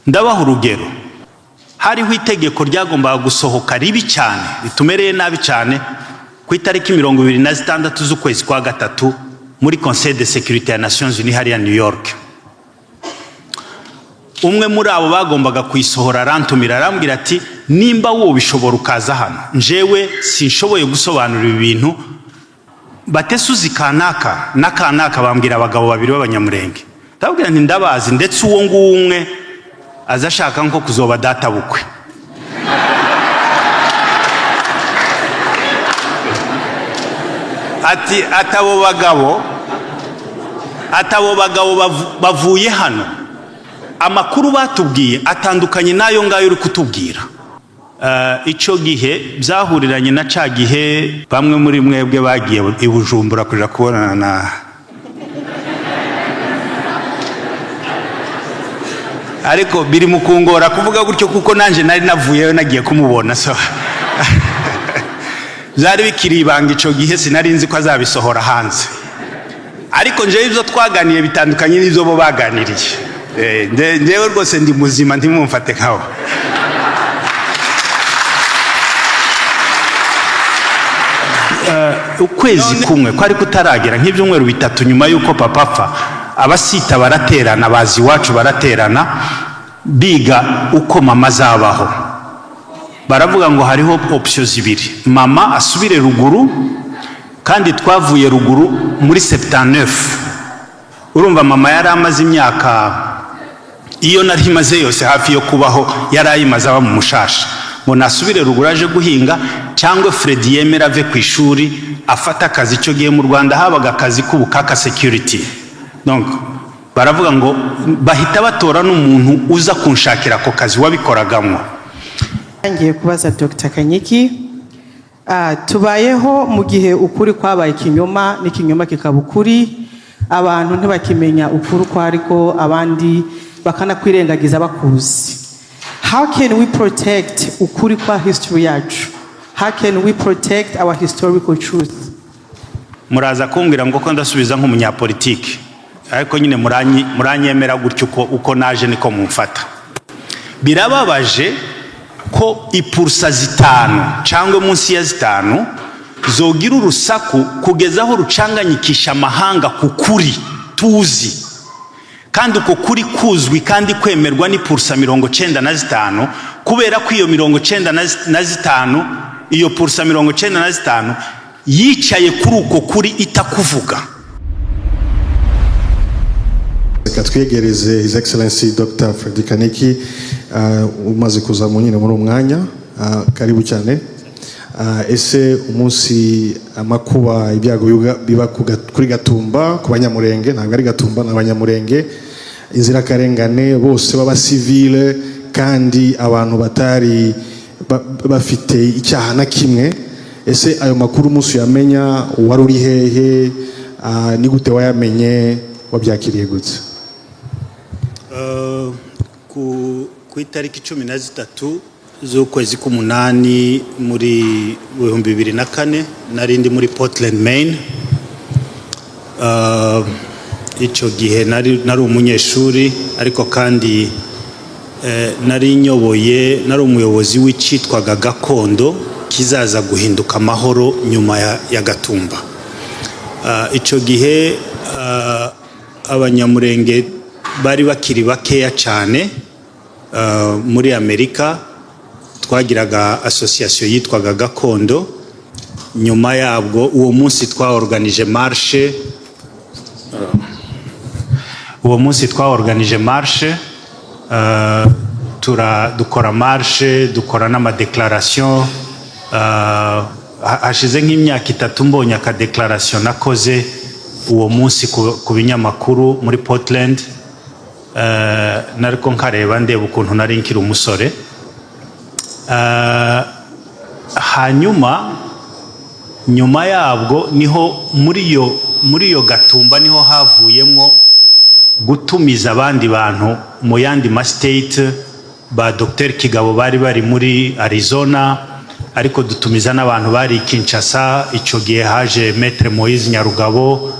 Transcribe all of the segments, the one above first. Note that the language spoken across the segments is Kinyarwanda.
ndabaho urugero. Hariho itegeko ryagombaga gusohoka ribi cyane, ritumereye nabi cyane, ku itariki 26 z'ukwezi kwa gatatu muri Conseil de Sécurité ya Nations Unies hariya New York. Umwe muri abo bagombaga kuyisohora arantumira arambwira ati nimba wowe bishobora ukaza hano, njewe sinshoboye gusobanura ibintu, batesuzi kanaka na kanaka bambwira abagabo babiri b'abanyamurenge. Ndabwira nti ndabazi, ndetse uwo nguwo umwe azashaka nko kuzoba data bukwe. Ati atabo bagabo bavuye hano, amakuru batubwiye atandukanye nayo ngayo uri kutubwira. Icyo gihe byahuriranye na ca gihe bamwe muri mwebwe bagiye i Bujumbura kuja kubonana na ariko biri mukungora kuvuga gutyo kuko nanje nari navuyeyo nagiye kumubona, so byari bikiri ibanga icyo gihe, sinari nzi ko azabisohora hanze. Ariko nje ibyo twaganiye bitandukanye n'ibyo bo baganiriye. Njewe rwose ndi muzima, ntimumfate nkaho. Ukwezi kumwe kwari kutaragera nk'ibyumweru bitatu nyuma yuko papa apfa, abasita baraterana, bazi iwacu baraterana biga uko mama azabaho. Baravuga ngo hariho option zibiri, mama asubire ruguru, kandi twavuye ruguru muri 79. Urumva mama yari amaze imyaka, iyo nari imaze yose hafi yo kubaho yari ayimaze aba mu Mushasha, ngo nasubire ruguru aje guhinga, cyangwa Fred yemera ave ku ishuri afata akazi. Icyo gihe mu Rwanda habaga akazi k'ubukaka security. Donc baravuga ngo bahita batora n'umuntu uza kunshakira ako kazi wabikoragamo. Ngiye kubaza Dr. Kanyiki, tubayeho mu gihe ukuri kwabaye ikinyoma n'ikinyoma kikaba ukuri, abantu ntibakimenya ukuri ko ariko abandi bakanakwirengagiza bakuzi. How can we protect ukuri kwa history yacu? How can we protect our historical truth? Muraza kumbwira ngo ko ndasubiza nk'umunyapolitiki, ariko nyine muranyemera gutyo uko naje niko mumfata. Birababaje ko ipursa 5 cyangwa munsi ya 5 zogira urusaku kugeza aho rucanganyikisha amahanga ku kuri tuzi, kandi uko kuri kuzwi kandi kwemerwa ni pursa 95, kubera ko iyo 95 iyo pursa 95 yicaye kuri uko kuri itakuvuga. Katwegereze His Excellency Dr. Fred Kanyiki, umaze kuza mu nyine muri umwanya, karibu cyane. Ese umunsi amakuba ibyago biba kuri Gatumba ku banyamurenge, ntabwo ari Gatumba n'abanyamurenge, inzira karengane bose baba civile kandi abantu batari bafite icyaha na kimwe. Ese ayo makuru umunsi yamenya wari uri hehe, ni gute wayamenye, wabyakiriye gute? Ku itariki 13 z'ukwezi k'umunani muri 2004 nari ndi muri Portland, Maine. Icyo gihe nari umunyeshuri, ariko kandi nari umuyobozi w'icyitwaga Gakondo kizaza guhinduka amahoro nyuma ya Gatumba. Icyo gihe abanyamurenge bari bakiri bakeya cyane. Muri Amerika twagiraga association yitwaga Gakondo. Nyuma yabwo uwo munsi twaorganije marche, dukora marche, dukora n'ama declaration. Hashize nk'imyaka 3 mbonye aka declaration nakoze uwo munsi ku binyamakuru muri Portland. Nariko nkareba ndeba ukuntu nari nkiri umusore. Hanyuma nyuma yabwo niho muri yo Gatumba niho havuyemo gutumiza abandi bantu mu yandi ma state. Ba Dr. Kigabo bari muri Arizona, ariko dutumiza n'abantu bari Kinshasa. Icyo gihe haje Maître Moïse Nyarugabo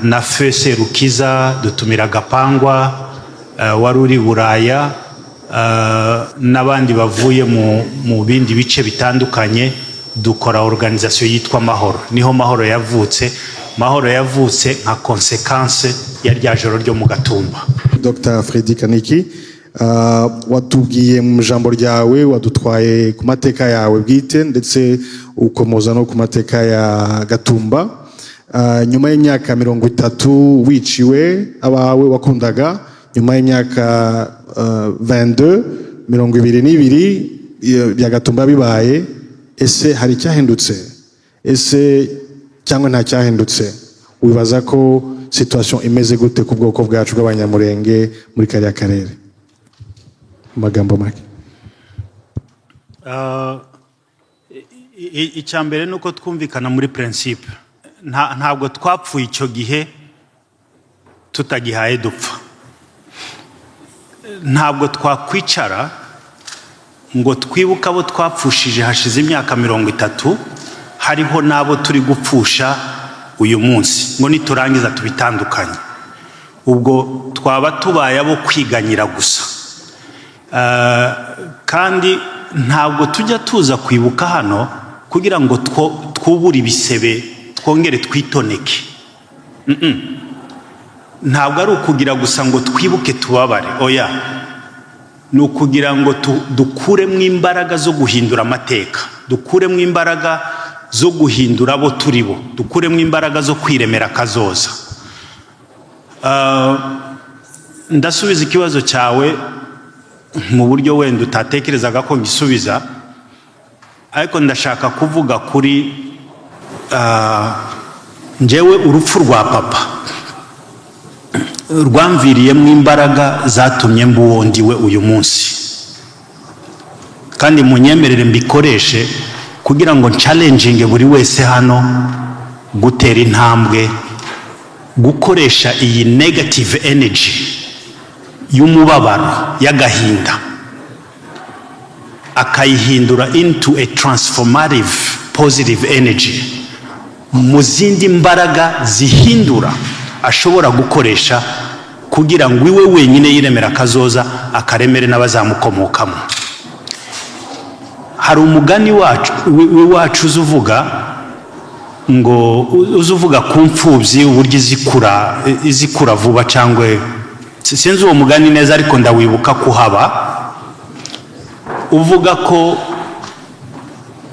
na Feu Serukiza, dutumira Gapangwa wari uri Buraya, n'abandi bavuye mu bindi bice bitandukanye dukora organisation yitwa Mahoro. Niho Mahoro yavutse. Mahoro yavutse nka konsekanse ya rya joro ryo mu Gatumba. Dr. Freddy Kaniki, watubwiye mu jambo ryawe, wadutwaye ku mateka yawe bwite ndetse ukomoza no ku mateka ya Gatumba. Nyuma y'imyaka 30 wiciwe abawe wakundaga, nyuma y'imyaka 22 bya Gatumba bibaye, ese hari icyahindutse? Ese cyangwa nta cyahindutse? Wibaza ko situation imeze gute ku bwoko bwacu bw'Abanyamurenge muri kariya karere? Magambo make. Icyambere nuko twumvikana muri principe. Ntabwo twapfuye icyo gihe tutagihaye dupfa. Ntabwo twakwicara ngo twibuka abo twapfushije hashize imyaka 30, hariho nabo turi gupfusha uyu munsi ngo niturangiza tubitandukanye. Ubwo twaba tubaye abo kwiganyira gusa. Kandi ntabwo tujya tuza kwibuka hano kugira ngo twubure ibisebe twongere twitoneke. Ntabwo ari ukugira gusa ngo twibuke tubabare, oya, ni ukugira ngo dukuremo imbaraga zo guhindura amateka, dukuremo imbaraga zo guhindura abo turi bo, dukuremo imbaraga zo kwiremera kazoza. Ndasubiza ikibazo cyawe mu buryo wenda utatekerezaga ko ngisubiza, ariko ndashaka kuvuga kuri njyewe urupfu rwa papa rwamviriyemo imbaraga zatumye mbuwondiwe uyu munsi, kandi munyemerere mbikoreshe kugira ngo challenging buri wese hano gutera intambwe, gukoresha iyi negative energy y'umubabaro y'agahinda akayihindura into a transformative positive energy, mu zindi mbaraga zihindura ashobora gukoresha kugira ngo iwe wenyine yiremera kazoza akaremere n'abazamukomokamo. Hari umugani wacu uzuvuga ngo uzuvuga ku mfubyi uburyo izikura vuba, cyangwa sinzi uwo mugani neza ariko ndawibuka kuhaba, uvuga ko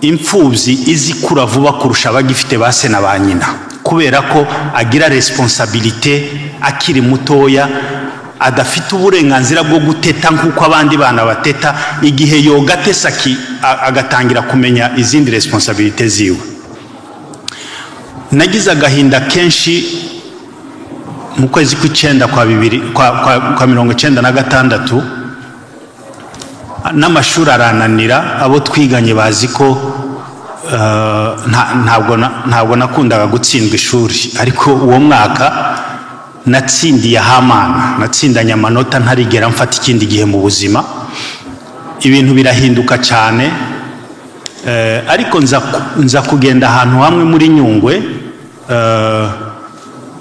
imfubyi izikura vuba kurusha abagifite base na ba nyina, kubera ko agira responsabilité akiri mutoya, adafite uburenganzira bwo guteta nk'uko abandi bana bateta, igihe yogatesa agatangira kumenya izindi responsabilité ziwe. Nagize agahinda kenshi mu kwezi kw'Icyenda kwa 1996, n'amashuri arananira, abo twiganye bazi ko ntabwo nakundaga gutsindwa ishuri, ariko uwo mwaka natsindiye Hamana, natsindanye amanota ntarigera mfata ikindi gihe mu buzima. Ibintu birahinduka cyane, ariko nza kugenda ahantu hamwe muri Nyungwe,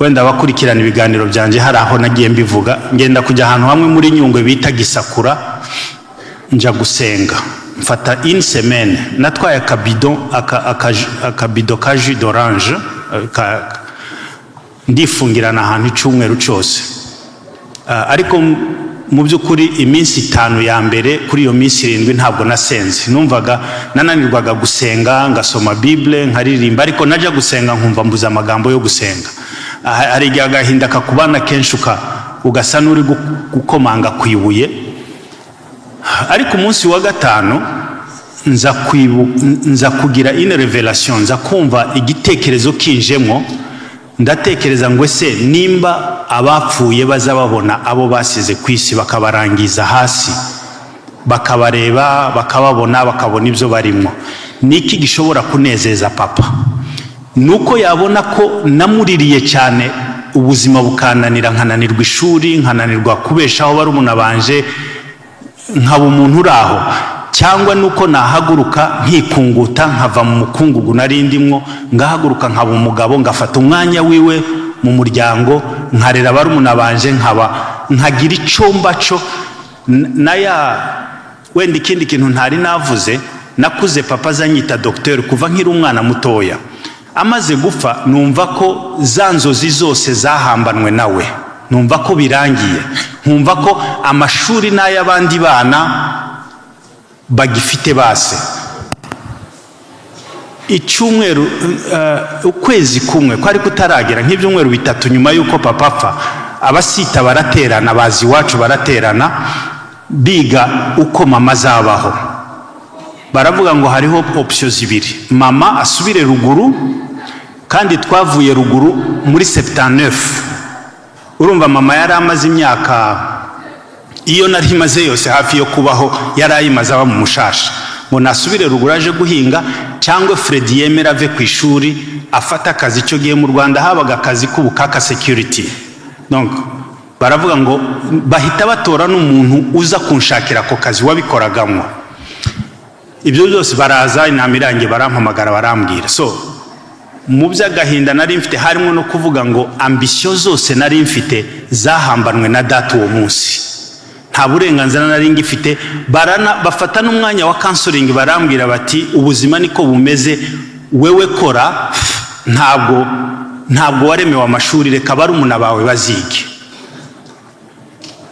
wenda bakurikirana ibiganiro byanje hari aho nagiye mbivuga, ngenda kujya ahantu hamwe muri Nyungwe bita Gisakura, nja gusenga, mfata une semaine, natwaye akabido ka jus d'orange, ndifungirana ahantu icyumweru cyose. Ariko mu by'ukuri iminsi 5 ya mbere kuri iyo minsi 7 ntabwo nasenze, numvaga nananirwaga gusenga, ngasoma Bible nkaririmba, ariko najya gusenga nkumva mbuza amagambo yo gusenga. Hari igihe agahinda kakubana kenshi ugasa n'uri gukomanga kwibuye. Ariko umunsi wa gatanu nza kugira une revelation, nza kumva igitekerezo kinjemo, ndatekereza ngo ese nimba abapfuye baza babona abo basize ku isi bakabarangiza hasi, bakabareba, bakababona, bakabona ibyo barimo, niki gishobora kunezeza papa? Nuko yabona ko namuririye cyane, ubuzima bukananira, nkananirwa ishuri, nkananirwa kubeshaho barumuna banje, nkaba umuntu uraho, cyangwa nuko nahaguruka nkikunguta nkava mu mukungugu narindimwo, ngahaguruka nkaba umugabo, ngafata umwanya wiwe mu muryango, nkarera barumuna banje, nkagira icomba cyo wenda ikindi kintu ntari navuze, nakuze papa azanyita docteur kuva nkiri umwana mutoya. Amaze gupfa numva ko za nzozi zose zahambanwe nawe, numva ko birangiye, nkumva ko amashuri n'ay'abandi bana bagifite base. Icyumweru ukwezi kumwe kwari kutaragera nk'ibyumweru bitatu nyuma yuko papa apfa, abasita baraterana, bazi iwacu baraterana biga uko mama azabaho. Baravuga ngo hariho options zibiri, mama asubire ruguru, kandi twavuye ruguru muri 79. Urumva mama yari amaze imyaka, iyo nari maze yose hafi yo kubaho yari ayimaze aba mu mushasha, ngo nasubire ruguru aje guhinga, cyangwa Fred yemera ave ku ishuri afata akazi. Cyo gihe mu Rwanda habaga akazi k'ubukaka security. Donc baravuga ngo bahita batora n'umuntu uza kunshakira ako kazi wabikoragamo. Ibyo byose baraza inamirange barampamagara barambwira. So mu by'agahinda nari mfite harimo no kuvuga ngo ambition zose nari mfite zahambanwe na data uwo munsi. Nta burenganzira nari ngifite. Bafata n'umwanya wa counseling barambwira bati ubuzima niko bumeze, wewe kora, ntabwo waremewe amashuri, reka barumuna bawe bazige.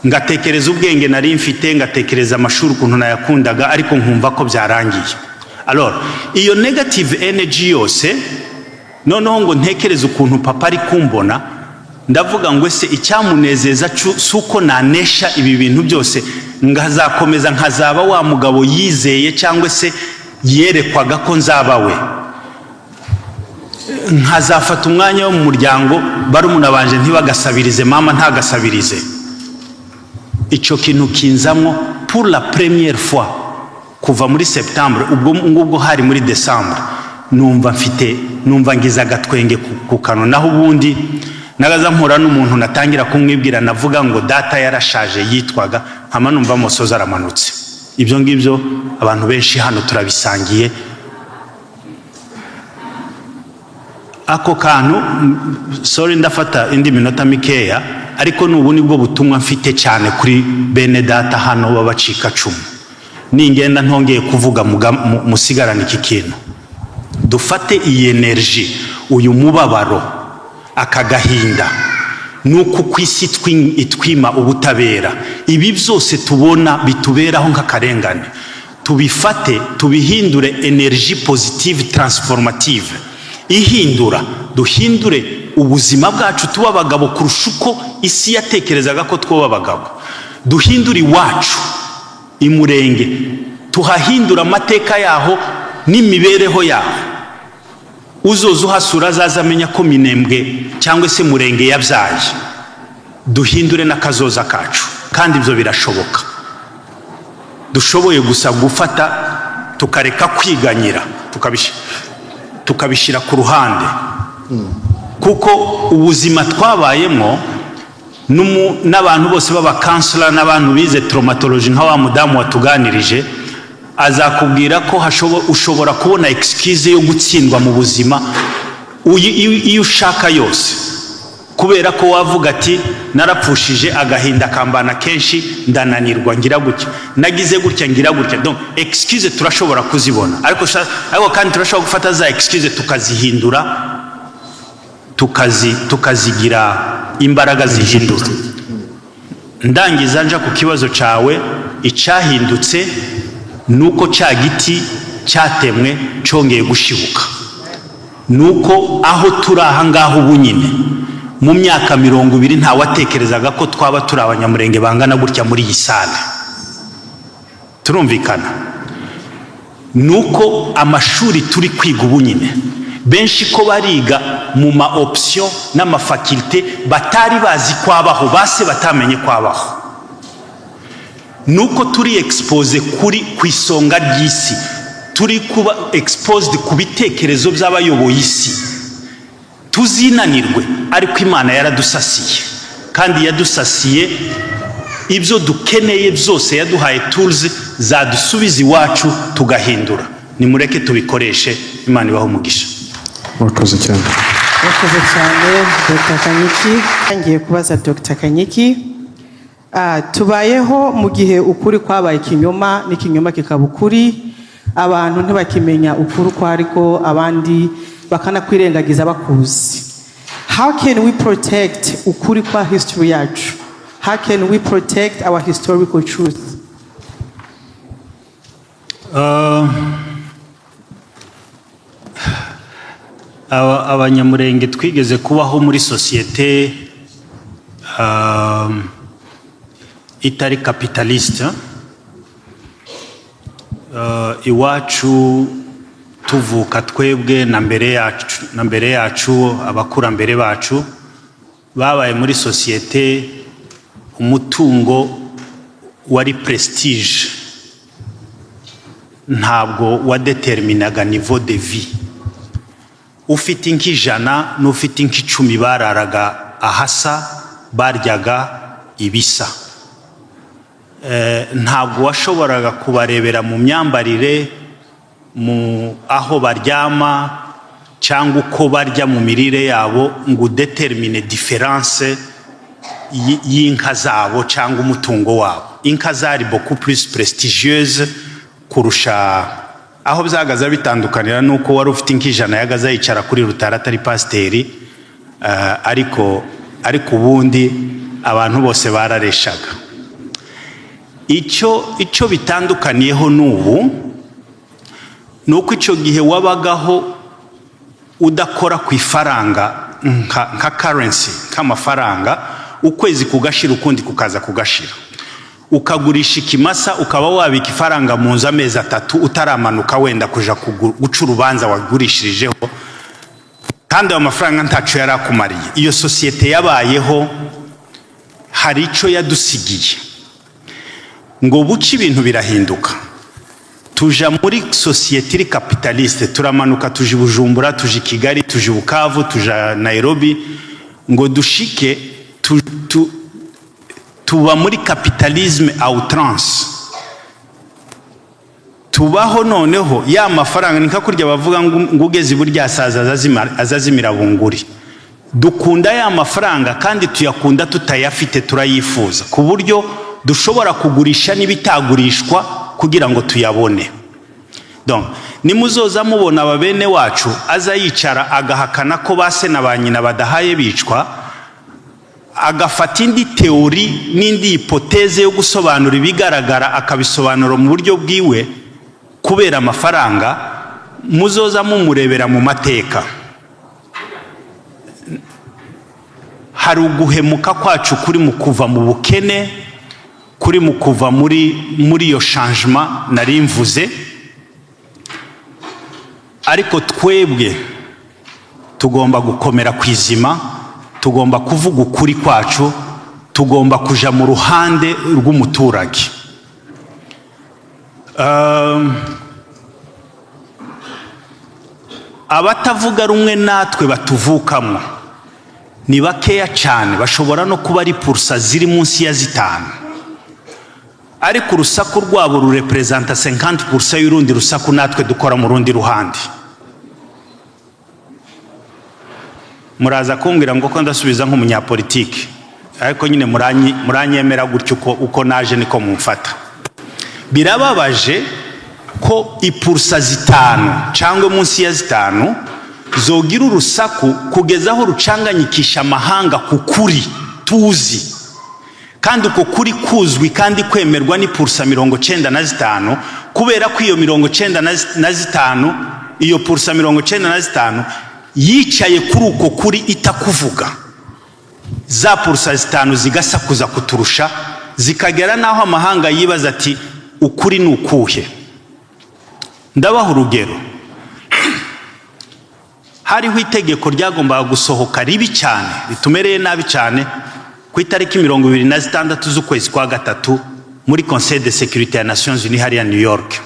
Ngatekereza ubwenge nari mfite, ngatekereza amashuri ukuntu nayakundaga, ariko nkumva ko byarangiye. Alors iyo negative energy yose, noneho ngo ntekereza ukuntu papa ari kumbona, ndavuga ngo ese icyamunezeza suko nanesha ibi bintu byose, ngazakomeza nkazaba wa mugabo yizeye cyangwa se yerekwaga ko nzaba we. Nkazafata umwanya wo mu muryango barumuna banje ntibagasabirize, mama ntagasabirize. Icyo kintu kinzamwo pour la première fois kuva muri Septembre, ubwo hari muri December, numva ngiza agatwenge ku kanwa. Naho ubundi nagaza mpura n'umuntu natangira kumwibwira, navuga ngo data yarashaje yitwaga, hama numva amosozi aramanutse. Ibyo ngibyo abantu benshi hano turabisangiye. Ako kantu, sorry ndafata indi minota mikeya, ariko n'ubu nibwo butumwa mfite cyane kuri bene data hano babacika cumu. Ningenda ntongeye kuvuga musigarana iki kintu. Dufate iyi energy, uyu mubabaro, akagahinda, nuko kwisi itwima ubutabera. Ibi byose tubona bituberaho nk'akarengane, tubifate tubihindure energy positive transformative, ihindura, duhindure ubuzima bwacu tuba abagabo kurusha uko isi yatekerezaga ko twoba abagabo. Duhindure iwacu imurenge, tuhahindura amateka yaho n'imibereho yaho. Uzoza uhasura azaza amenya ko Minembwe cyangwa se Murenge yabyaye. Duhindure n'akazoza kacu, kandi ibyo birashoboka. Dushoboye gusa gufata tukareka kwiganyira, tukabishira ku ruhande. Kuko ubuzima twabayemo n'abantu bose baba counselor n'abantu bize traumatology nka wa mudamu watuganirije, azakubwira ko ushobora kubona excuse yo gutsindwa mu buzima iyo ushaka yose, kubera ko wavuga ati narapfushije agahinda kambana kenshi, ndananirwa ngira gutya, nagize gutya ngira gutya. Donc excuse turashobora kuzibona, ariko kandi turashobora gufata za excuse tukazihindura, tukazigira imbaraga zihindura. Ndangiza nja ku kibazo cawe, icyahindutse nuko cya giti cyatemwe cyongeye gushibuka. Nuko aho turi aha ngaho ubu nyine mu myaka 20 nta watekerezaga ko twaba turi abanyamurenge bangana gutya muri iyi sale. Turumvikana? Nuko amashuri turi kwiga ubu nyine benshi ko bariga mu ma option n'amafakulte batari bazi kwabaho, base batamenye kwabaho. Nuko turi expose ku isonga ry'isi, turi kuba exposed ku bitekerezo by'abayoboye isi. Tuzinanirwe, ariko Imana yaradusasiye, kandi yadusasiye ibyo dukeneye byose, yaduhaye tools zadusubiza iwacu tugahindura. Nimureke tubikoreshe. Imana ibaho umugisha. Murakoze cyane. Murakoze cyane Dr. Kanyiki. Ngiye kubaza Dr. Kanyiki, tubayeho mu gihe ukuri kwabaye ikinyoma n'ikinyoma kikaba ukuri, abantu ntibakimenya ukuri uko ariko abandi bakanakwirengagiza bakuzi. How can we protect ukuri kwa history yacu? How can we protect our historical truth? Abanyamurenge twigeze kubaho muri sosiyete itari capitaliste. Iwacu tuvuka twebwe na mbere yacu abakurambere bacu babaye muri sosiyete umutungo wari prestige, ntabwo wadeterminaga niveau de vie. Ufite nk'ijana n'ufite nk'icumi bararaga ahasa, baryaga ibisa. Ntabwo washoboraga kubarebera mu myambarire, mu aho baryama cyangwa uko barya mu mirire yabo ngo determine difference y'inka zabo cyangwa umutungo wabo. Inka zari beaucoup plus prestigieuse kurusha, aho byagaza bitandukanira nuko wari ufite nk'ijana yagaza yicara kuri rutara atari pasiteri, ariko ubundi abantu bose barareshaga. Icyo bitandukaniyeho n'ubu nuko icyo gihe wabagaho udakora ku ifaranga nka currency, nk'amafaranga, ukwezi kugashira ukundi kukaza kugashira, ukagurisha ikimasa ukaba wabika ifaranga mu nzu amezi 3 utaramanuka wenda kuja guca urubanza wagurishirijeho, kandi ayo mafaranga ntacu yarakumariye. Iyo sosiyete yabayeho hari icyo yadusigiye ngo buce ibintu birahinduka. Tuja muri sosiyete iri capitaliste, turamanuka tuji Bujumbura, tuji Kigali, tuji Bukavu, tuja Nairobi, ngo dushike tuba muri capitalisme à outrance. Tubaho noneho ya mafaranga nika kurya bavuga ngo ugeze burya asaza azazimira bunguri. Dukunda ya mafaranga kandi tuyakunda tutayafite, turayifuza ku buryo dushobora kugurisha n'ibitagurishwa kugira ngo tuyabone. Donc nimuzoza mubona ababene wacu aza yicara agahakana ko base na banyina badahaye bicwa, agafata indi teori n'indi hipoteze yo gusobanura ibigaragara akabisobanura mu buryo bwiwe kubera amafaranga, muzoza mumurebera mu mateka. Hari uguhemuka kwacu kuri mu kuva mu bukene, kuri mu kuva muri iyo changement nari mvuze, ariko twebwe tugomba gukomera kwizima, tugomba kuvuga ukuri kwacu, tugomba kuja mu ruhande rw'umuturage. Abatavuga rumwe natwe batuvukamo ni bakeya cyane, bashobora no kuba ari pursa ziri munsi ya 5, ariko urusaku rwabo rurepresenta 50% y'urundi rusaku natwe dukora mu rundi ruhande. Muraza kumbwira ngo ko ndasubiza nk'umunyapolitiki, ariko nyine muranyemera gutyo uko naje niko mumfata. Birababaje ko ipursa 5 cyangwa munsi ya 5 zogira urusaku kugeza aho rucanganyikisha amahanga kukuri tuzi, kandi uko kuri kuzwi kandi kwemerwa ni pursa 95, kubera ko iyo 95 iyo pursa 95 yicaye kuri uko kuri itakuvuga. Za pursa 5 zigasakuza kuturusha, zikagera naho amahanga yibaza ati ukuri ni ukuhe. Ndabaho urugero. Hariho itegeko ryagombaga gusohoka ribi cyane, ritumereye nabi cyane, ku itariki 26 z'ukwezi kwa 3 muri Conseil de Sécurité ya Nations Unies hariya New York.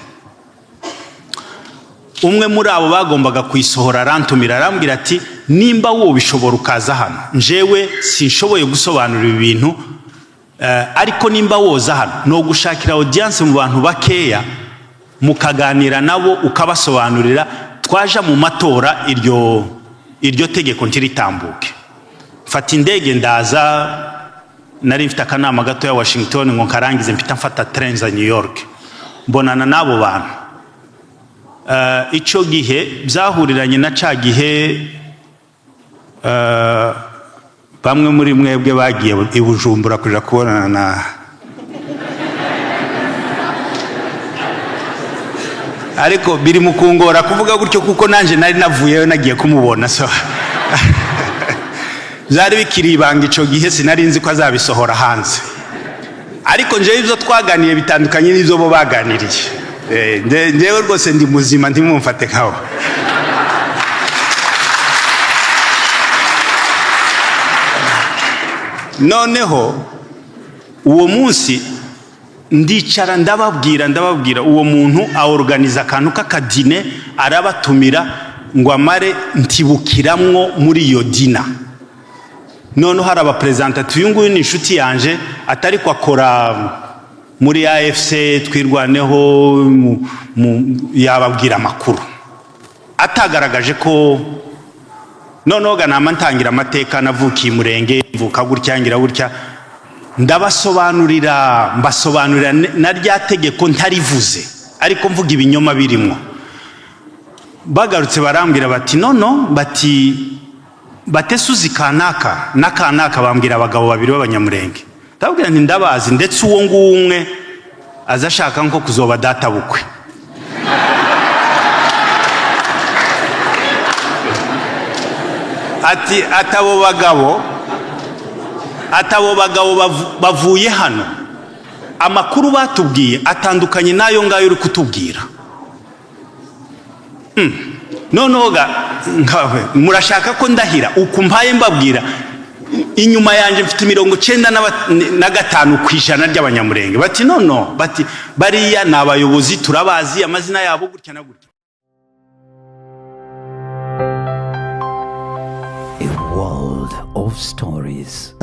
Umwe muri abo bagombaga kuyisohora arantumira arambwira ati nimba wowe bishobora ukaza hano, njewe sinshoboye gusobanura ibintu, ariko nimba woza hano no gushakira audience mu bantu bakeya mukaganira nabo ukabasobanurira, twaja mu matora iryo tegeko ntiritambuke. Fata indege ndaza nari mfite akanama gato ya Washington ngo nkarangize mpita mfata train za New York mbonana n'abo bantu. Icyo gihe byahuriranye na ca gihe bamwe muri mwebwe bagiye i Bujumbura kuja kubonana na ariko biri mukungora kuvuga gutyo kuko nanje nari navuyeyo nagiye kumubona, so byari bikiri ibanga icyo gihe, sinari nzi ko azabisohora hanze, ariko njewe ibyo twaganiye bitandukanye n'ibyo bo baganiriye. Njewe rwose ndi muzima ntimumfate nkaho. Noneho uwo munsi ndicara ndababwira uwo muntu aorganiza akantu k'akadine arabatumira ngo amare ntibukiramwo muri iyo dina. Noneho hari abapresentative, uyu nguyu ni inshuti yanje atari ko akora muri AFC twirwaneho yababwira amakuru atagaragaje ko. Noneho ganama ntangira amateka navukiye Murenge mvuka gutya ngira gutya, mbasobanurira na rya tegeko ntarivuze ariko mvuga ibinyoma birimo. Bagarutse barambwira bati batesuzi kanaka na kanaka, bambwira abagabo babiri b'abanyamurenge. Ndabwira nti ndabazi, ndetse uwo nguwo umwe azashaka nko kuzoba data bukwe. Ati atabo bagabo bavuye hano, amakuru batubwiye atandukanye nayo ngayo uri kutubwira. Noneho murashaka ko ndahira ukumbaye mbabwira inyuma yanje mfite 95% ry'abanyamurenge. Bati bati bariya ni abayobozi turabazi amazina yabo gutya na gutya. A world of stories.